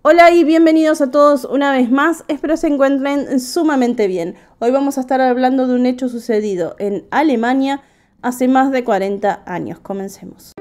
Hola y bienvenidos a todos una vez más, espero se encuentren sumamente bien. Hoy vamos a estar hablando de un hecho sucedido en Alemania hace más de 40 años. Comencemos.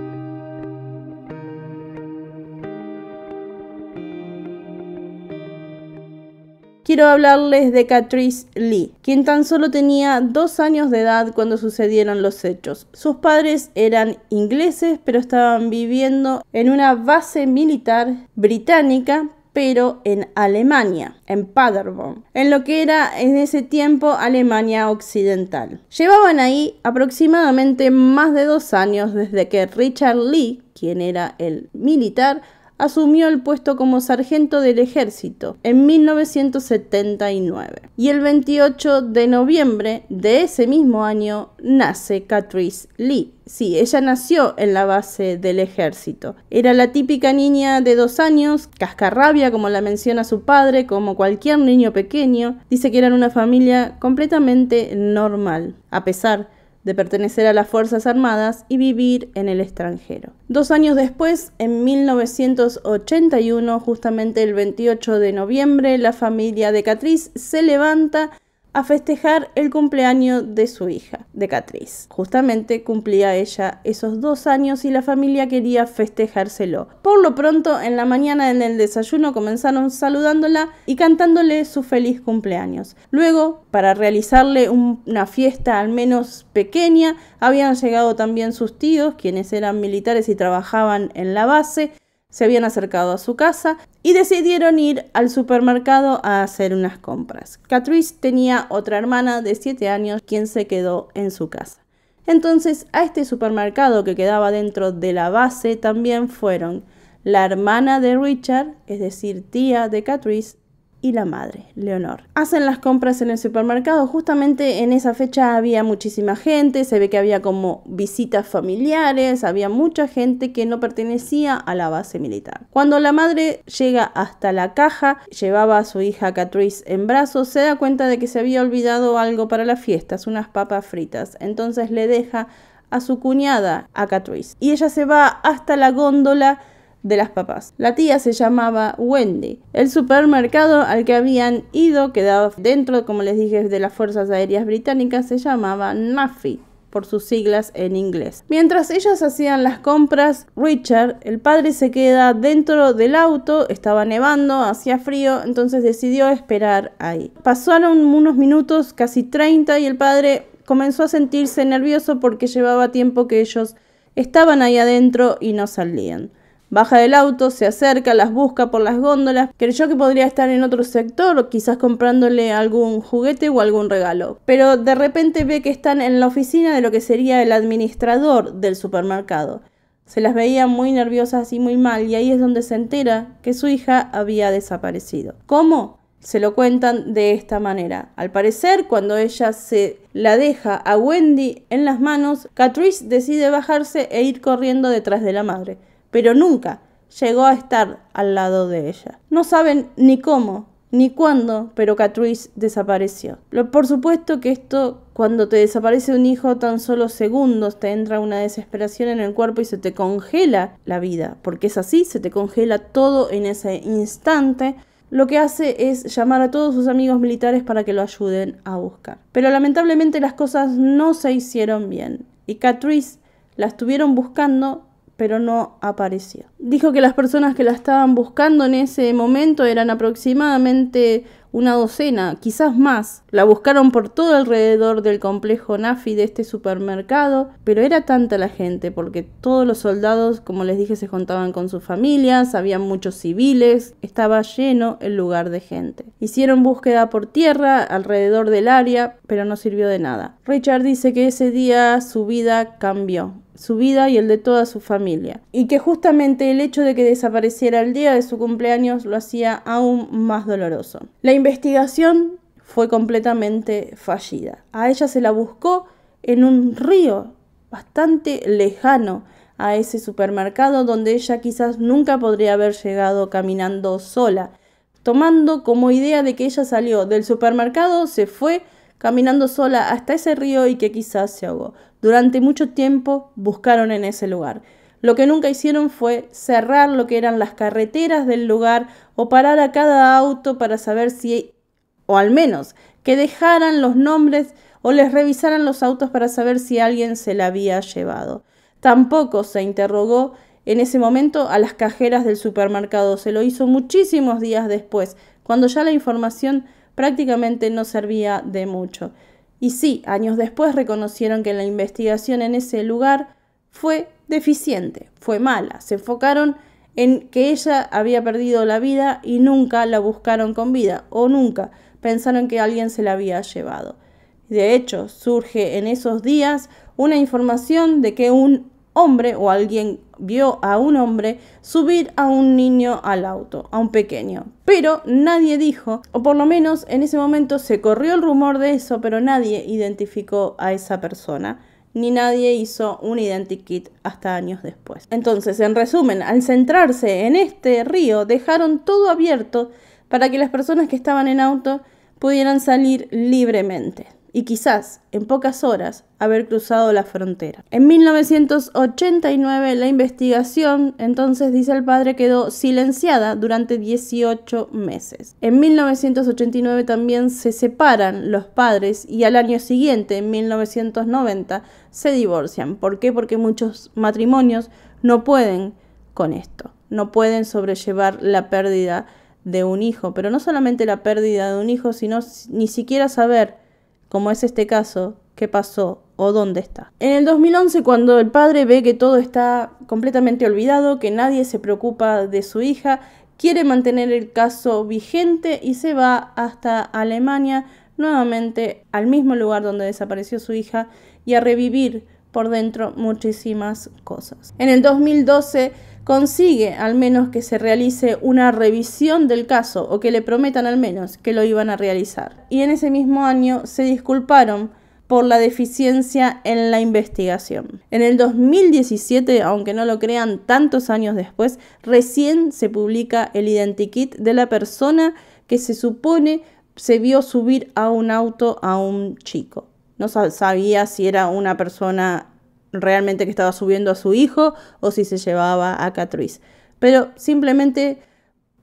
Quiero hablarles de Catrice Lee, quien tan solo tenía 2 años de edad cuando sucedieron los hechos. Sus padres eran ingleses, pero estaban viviendo en una base militar británica, pero en Alemania, en Paderborn, en lo que era en ese tiempo Alemania Occidental. Llevaban ahí aproximadamente más de 2 años desde que Richard Lee, quien era el militar, asumió el puesto como sargento del ejército en 1979. Y el 28 de noviembre de ese mismo año nace Catrice Lee. Sí, ella nació en la base del ejército. Era la típica niña de 2 años, cascarrabia como la menciona su padre, como cualquier niño pequeño. Dice que eran una familia completamente normal, a pesar de pertenecer a las Fuerzas Armadas y vivir en el extranjero. 2 años después, en 1981, justamente el 28 de noviembre, la familia de Catrice se levanta a festejar el cumpleaños de su hija, de Catrice. Justamente cumplía ella esos 2 años y la familia quería festejárselo. Por lo pronto, en la mañana en el desayuno comenzaron saludándola y cantándole su feliz cumpleaños. Luego, para realizarle una fiesta al menos pequeña, habían llegado también sus tíos, quienes eran militares y trabajaban en la base. Se habían acercado a su casa y decidieron ir al supermercado a hacer unas compras. Catrice tenía otra hermana de 7 años, quien se quedó en su casa. Entonces, a este supermercado que quedaba dentro de la base también fueron la hermana de Richard, es decir, tía de Catrice, y la madre, Leonor. Hacen las compras en el supermercado. Justamente en esa fecha había muchísima gente, se ve que había como visitas familiares, había mucha gente que no pertenecía a la base militar. Cuando la madre llega hasta la caja, llevaba a su hija Catrice en brazos, se da cuenta de que se había olvidado algo para las fiestas, unas papas fritas. Entonces le deja a su cuñada, a Catrice, y ella se va hasta la góndola de las papas. La tía se llamaba Wendy. El supermercado al que habían ido quedaba dentro, como les dije, de las Fuerzas Aéreas Británicas, se llamaba NAFI, por sus siglas en inglés. Mientras ellas hacían las compras, Richard, el padre, se queda dentro del auto. Estaba nevando, hacía frío, entonces decidió esperar ahí. Pasaron unos minutos, casi 30, y el padre comenzó a sentirse nervioso porque llevaba tiempo que ellos estaban ahí adentro y no salían. Baja del auto, se acerca, las busca por las góndolas. Creyó que podría estar en otro sector o quizás comprándole algún juguete o algún regalo. Pero de repente ve que están en la oficina de lo que sería el administrador del supermercado. Se las veía muy nerviosas y muy mal, y ahí es donde se entera que su hija había desaparecido. ¿Cómo? Se lo cuentan de esta manera. Al parecer, cuando ella se la deja a Wendy en las manos, Catrice decide bajarse e ir corriendo detrás de la madre. Pero nunca llegó a estar al lado de ella. No saben ni cómo, ni cuándo, pero Catrice desapareció. Por supuesto que esto, cuando te desaparece un hijo, tan solo segundos te entra una desesperación en el cuerpo y se te congela la vida. Porque es así, se te congela todo en ese instante. Lo que hace es llamar a todos sus amigos militares para que lo ayuden a buscar. Pero lamentablemente las cosas no se hicieron bien. Y Catrice la estuvieron buscando, pero no apareció. Dijo que las personas que la estaban buscando en ese momento eran aproximadamente una docena, quizás más. La buscaron por todo alrededor del complejo NAFI de este supermercado, pero era tanta la gente porque todos los soldados, como les dije, se juntaban con sus familias, había muchos civiles, estaba lleno el lugar de gente. Hicieron búsqueda por tierra alrededor del área, pero no sirvió de nada. Richard dice que ese día su vida cambió. Su vida y el de toda su familia, y que justamente el hecho de que desapareciera el día de su cumpleaños lo hacía aún más doloroso. La investigación fue completamente fallida. A ella se la buscó en un río bastante lejano a ese supermercado, donde ella quizás nunca podría haber llegado caminando sola, tomando como idea de que ella salió del supermercado, se fue caminando sola hasta ese río y que quizás se ahogó. Durante mucho tiempo buscaron en ese lugar. Lo que nunca hicieron fue cerrar lo que eran las carreteras del lugar o parar a cada auto para saber si, o al menos que dejaran los nombres o les revisaran los autos para saber si alguien se la había llevado. Tampoco se interrogó en ese momento a las cajeras del supermercado. Se lo hizo muchísimos días después, cuando ya la información prácticamente no servía de mucho. Y sí, años después reconocieron que la investigación en ese lugar fue deficiente, fue mala. Se enfocaron en que ella había perdido la vida y nunca la buscaron con vida, o nunca pensaron que alguien se la había llevado. De hecho, surge en esos días una información de que un hombre o alguien vio a un hombre subir a un niño al auto, a un pequeño. Pero nadie dijo, o por lo menos en ese momento se corrió el rumor de eso, pero nadie identificó a esa persona, ni nadie hizo un identikit hasta años después. Entonces, en resumen, al centrarse en este río, dejaron todo abierto para que las personas que estaban en auto pudieran salir libremente y quizás en pocas horas haber cruzado la frontera. En 1989 la investigación, entonces dice el padre, quedó silenciada durante 18 meses. En 1989 también se separan los padres y al año siguiente, en 1990, se divorcian. ¿Por qué? Porque muchos matrimonios no pueden con esto, no pueden sobrellevar la pérdida de un hijo, pero no solamente la pérdida de un hijo, sino ni siquiera saber, como es este caso, qué pasó o dónde está. En el 2011, cuando el padre ve que todo está completamente olvidado, que nadie se preocupa de su hija, quiere mantener el caso vigente y se va hasta Alemania, nuevamente al mismo lugar donde desapareció su hija, y a revivir por dentro muchísimas cosas. En el 2012 consigue al menos que se realice una revisión del caso, o que le prometan al menos que lo iban a realizar. Y en ese mismo año se disculparon por la deficiencia en la investigación. En el 2017, aunque no lo crean, tantos años después, recién se publica el identikit de la persona que se supone se vio subir a un auto a un chico. No sabía si era una persona realmente que estaba subiendo a su hijo o si se llevaba a Catrice. Pero simplemente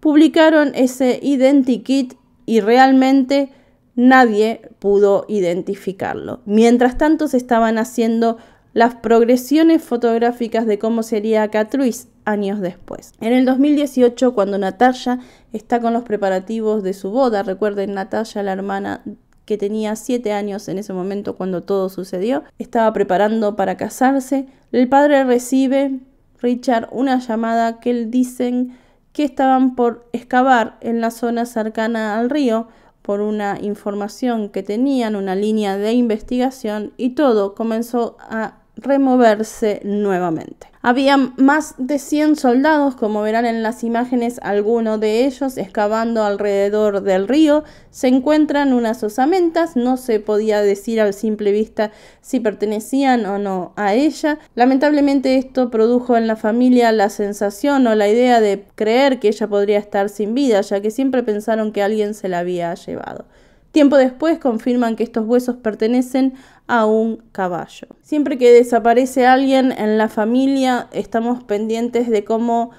publicaron ese identikit y realmente nadie pudo identificarlo. Mientras tanto se estaban haciendo las progresiones fotográficas de cómo sería Catrice años después. En el 2018, cuando Natalia está con los preparativos de su boda, recuerden, Natalia, la hermana que tenía 7 años en ese momento cuando todo sucedió, estaba preparando para casarse. El padre recibe, Richard, una llamada que dicen que estaban por excavar en la zona cercana al río por una información que tenían, una línea de investigación, y todo comenzó a removerse nuevamente. Había más de 100 soldados, como verán en las imágenes, algunos de ellos excavando alrededor del río. Se encuentran unas osamentas, no se podía decir a simple vista si pertenecían o no a ella. Lamentablemente esto produjo en la familia la sensación o la idea de creer que ella podría estar sin vida, ya que siempre pensaron que alguien se la había llevado. Tiempo después confirman que estos huesos pertenecen a un caballo. Siempre que desaparece alguien en la familia, estamos pendientes de cómo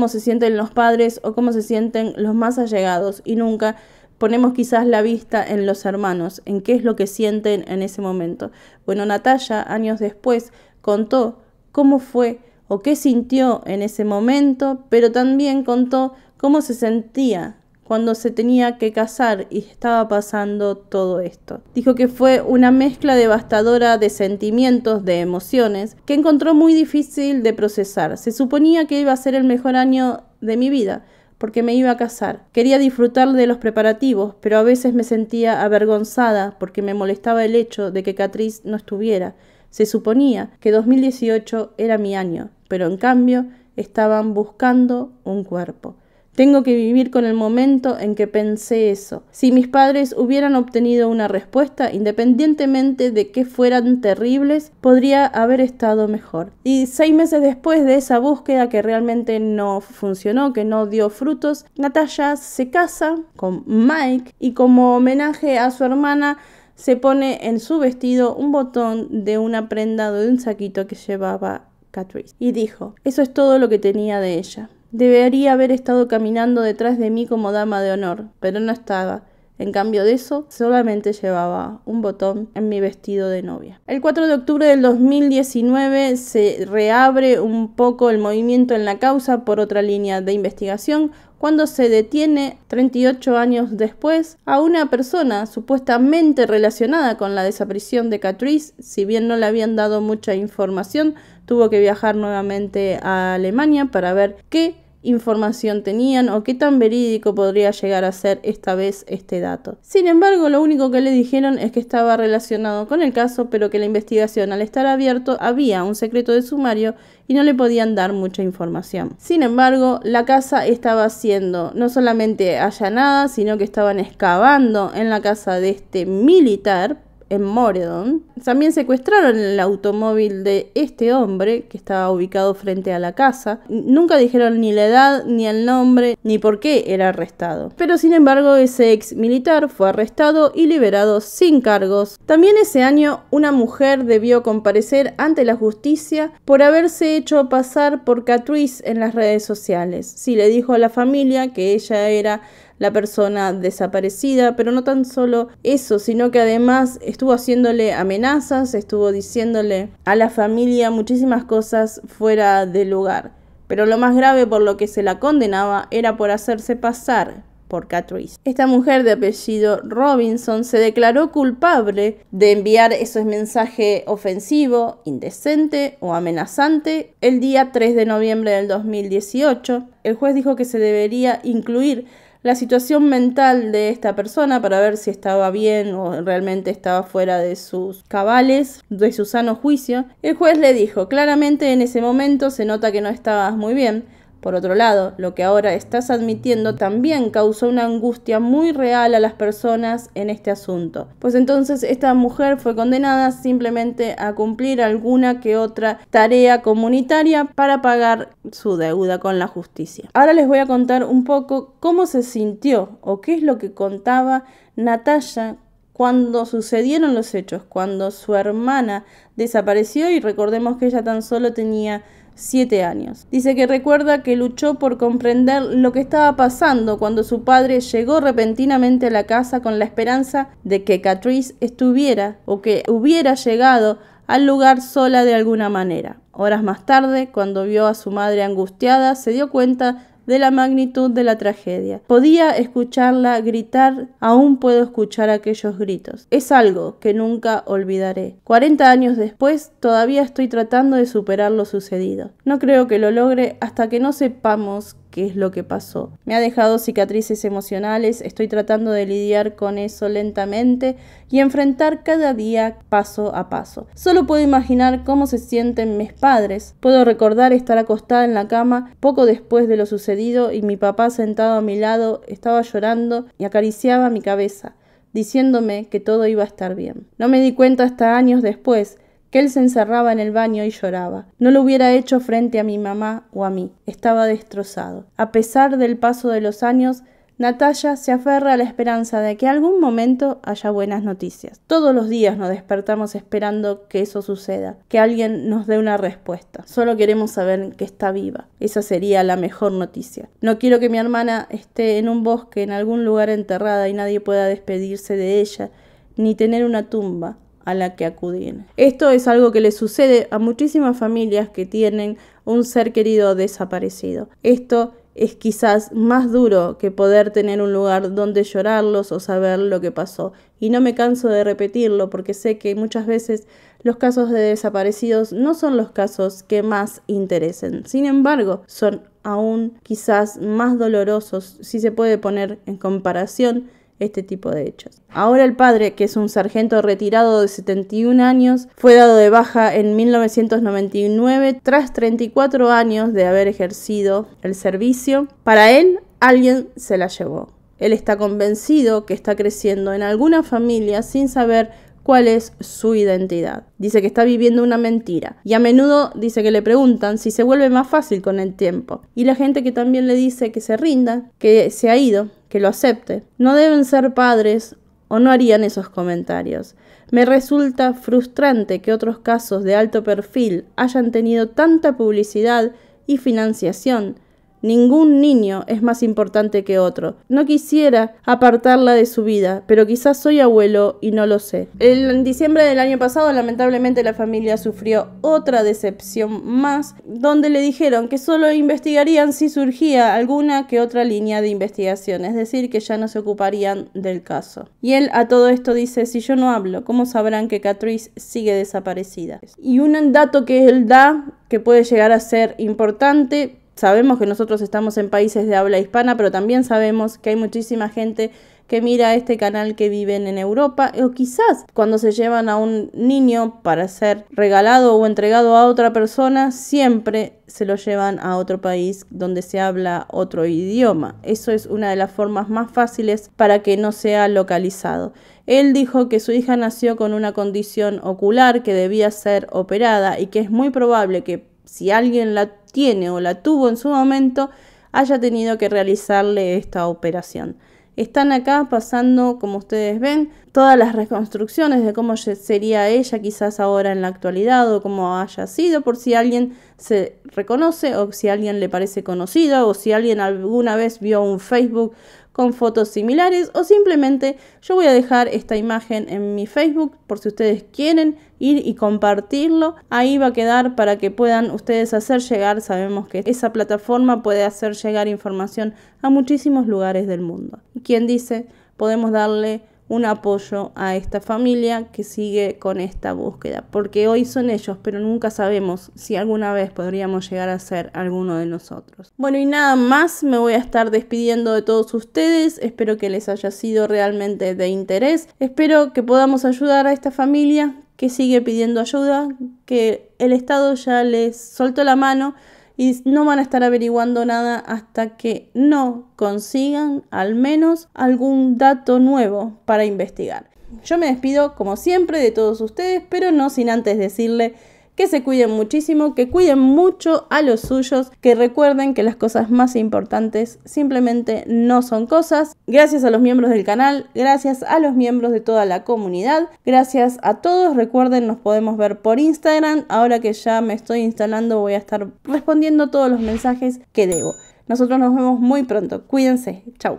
se sienten los padres o cómo se sienten los más allegados, y nunca ponemos quizás la vista en los hermanos, en qué es lo que sienten en ese momento. Bueno, Natalia, años después, contó cómo fue o qué sintió en ese momento, pero también contó cómo se sentía cuando se tenía que casar y estaba pasando todo esto. Dijo que fue una mezcla devastadora de sentimientos, de emociones, que encontró muy difícil de procesar. Se suponía que iba a ser el mejor año de mi vida, porque me iba a casar. Quería disfrutar de los preparativos, pero a veces me sentía avergonzada porque me molestaba el hecho de que Catrice no estuviera. Se suponía que 2018 era mi año, pero en cambio estaban buscando un cuerpo. Tengo que vivir con el momento en que pensé eso. Si mis padres hubieran obtenido una respuesta, independientemente de que fueran terribles, podría haber estado mejor. Y 6 meses después de esa búsqueda que realmente no funcionó, que no dio frutos, Natalia se casa con Mike y como homenaje a su hermana se pone en su vestido un botón de una prenda de un saquito que llevaba Catrice, y dijo: eso es todo lo que tenía de ella. Debería haber estado caminando detrás de mí como dama de honor, pero no estaba. En cambio de eso, solamente llevaba un botón en mi vestido de novia. El 4 de octubre del 2019 se reabre un poco el movimiento en la causa por otra línea de investigación, cuando se detiene 38 años después a una persona supuestamente relacionada con la desaparición de Catrice. Si bien no le habían dado mucha información, tuvo que viajar nuevamente a Alemania para ver qué información tenían o qué tan verídico podría llegar a ser esta vez este dato. Sin embargo, lo único que le dijeron es que estaba relacionado con el caso, pero que la investigación, al estar abierto, había un secreto de sumario y no le podían dar mucha información. Sin embargo, la casa estaba siendo no solamente allanada, sino que estaban excavando en la casa de este militar en Moredon. También secuestraron el automóvil de este hombre que estaba ubicado frente a la casa. Nunca dijeron ni la edad, ni el nombre, ni por qué era arrestado. Pero sin embargo, ese ex militar fue arrestado y liberado sin cargos. También ese año, una mujer debió comparecer ante la justicia por haberse hecho pasar por Catrice en las redes sociales. Sí, le dijo a la familia que ella era la persona desaparecida, pero no tan solo eso, sino que además estuvo haciéndole amenazas, estuvo diciéndole a la familia muchísimas cosas fuera de lugar. Pero lo más grave por lo que se la condenaba era por hacerse pasar por Catrice. Esta mujer de apellido Robinson se declaró culpable de enviar ese mensaje ofensivo, indecente o amenazante el día 3 de noviembre del 2018. El juez dijo que se debería incluir la situación mental de esta persona para ver si estaba bien o realmente estaba fuera de sus cabales, de su sano juicio. El juez le dijo: claramente en ese momento se nota que no estabas muy bien. Por otro lado, lo que ahora estás admitiendo también causó una angustia muy real a las personas en este asunto. Pues entonces esta mujer fue condenada simplemente a cumplir alguna que otra tarea comunitaria para pagar su deuda con la justicia. Ahora les voy a contar un poco cómo se sintió o qué es lo que contaba Natasha cuando sucedieron los hechos, cuando su hermana desapareció, y recordemos que ella tan solo tenía 7 años. Dice que recuerda que luchó por comprender lo que estaba pasando cuando su padre llegó repentinamente a la casa con la esperanza de que Catrice estuviera o que hubiera llegado al lugar sola de alguna manera. Horas más tarde, cuando vio a su madre angustiada, se dio cuenta de la magnitud de la tragedia. Podía escucharla gritar: aún puedo escuchar aquellos gritos. Es algo que nunca olvidaré. 40 años después, todavía estoy tratando de superar lo sucedido. No creo que lo logre hasta que no sepamos qué es lo que pasó. Me ha dejado cicatrices emocionales, estoy tratando de lidiar con eso lentamente y enfrentar cada día paso a paso. Solo puedo imaginar cómo se sienten mis padres. Puedo recordar estar acostada en la cama poco después de lo sucedido y mi papá sentado a mi lado estaba llorando y acariciaba mi cabeza, diciéndome que todo iba a estar bien. No me di cuenta hasta años después que él se encerraba en el baño y lloraba. No lo hubiera hecho frente a mi mamá o a mí. Estaba destrozado. A pesar del paso de los años, Natasha se aferra a la esperanza de que algún momento haya buenas noticias. Todos los días nos despertamos esperando que eso suceda, que alguien nos dé una respuesta. Solo queremos saber que está viva. Esa sería la mejor noticia. No quiero que mi hermana esté en un bosque, en algún lugar enterrada, y nadie pueda despedirse de ella, ni tener una tumba a la que acudir. Esto es algo que le sucede a muchísimas familias que tienen un ser querido desaparecido. Esto es quizás más duro que poder tener un lugar donde llorarlos o saber lo que pasó. Y no me canso de repetirlo porque sé que muchas veces los casos de desaparecidos no son los casos que más interesen. Sin embargo, son aún quizás más dolorosos si se puede poner en comparación este tipo de hechos. Ahora el padre, que es un sargento retirado de 71 años, fue dado de baja en 1999 tras 34 años de haber ejercido el servicio. Para él, alguien se la llevó. Él está convencido que está creciendo en alguna familia sin saber cuál es su identidad. Dice que está viviendo una mentira y a menudo dice que le preguntan si se vuelve más fácil con el tiempo. Y la gente que también le dice que se rinda, que se ha ido, que lo acepte. No deben ser padres o no harían esos comentarios. Me resulta frustrante que otros casos de alto perfil hayan tenido tanta publicidad y financiación. Ningún niño es más importante que otro. No quisiera apartarla de su vida, pero quizás soy abuelo y no lo sé. En diciembre del año pasado, lamentablemente, la familia sufrió otra decepción más, donde le dijeron que solo investigarían si surgía alguna que otra línea de investigación, es decir, que ya no se ocuparían del caso. Y él a todo esto dice: si yo no hablo, ¿cómo sabrán que Catrice sigue desaparecida? Y un dato que él da, que puede llegar a ser importante: sabemos que nosotros estamos en países de habla hispana, pero también sabemos que hay muchísima gente que mira este canal que viven en Europa, o quizás cuando se llevan a un niño para ser regalado o entregado a otra persona, siempre se lo llevan a otro país donde se habla otro idioma. Eso es una de las formas más fáciles para que no sea localizado. Él dijo que su hija nació con una condición ocular que debía ser operada y que es muy probable que si alguien la tiene o la tuvo en su momento, haya tenido que realizarle esta operación. Están acá pasando, como ustedes ven, todas las reconstrucciones de cómo sería ella quizás ahora en la actualidad o cómo haya sido, por si alguien se reconoce o si alguien le parece conocida o si alguien alguna vez vio un Facebook con fotos similares, o simplemente yo voy a dejar esta imagen en mi Facebook por si ustedes quieren ir y compartirlo. Ahí va a quedar para que puedan ustedes hacer llegar. Sabemos que esa plataforma puede hacer llegar información a muchísimos lugares del mundo. Y quien dice, podemos darle un apoyo a esta familia que sigue con esta búsqueda, porque hoy son ellos, pero nunca sabemos si alguna vez podríamos llegar a ser alguno de nosotros. Bueno, y nada más, me voy a estar despidiendo de todos ustedes. Espero que les haya sido realmente de interés. Espero que podamos ayudar a esta familia que sigue pidiendo ayuda, que el Estado ya les soltó la mano y no van a estar averiguando nada hasta que no consigan al menos algún dato nuevo para investigar. Yo me despido como siempre de todos ustedes, pero no sin antes decirle que se cuiden muchísimo, que cuiden mucho a los suyos, que recuerden que las cosas más importantes simplemente no son cosas. Gracias a los miembros del canal, gracias a los miembros de toda la comunidad, gracias a todos. Recuerden, nos podemos ver por Instagram. Ahora que ya me estoy instalando, voy a estar respondiendo todos los mensajes que debo. Nosotros nos vemos muy pronto. Cuídense. Chau.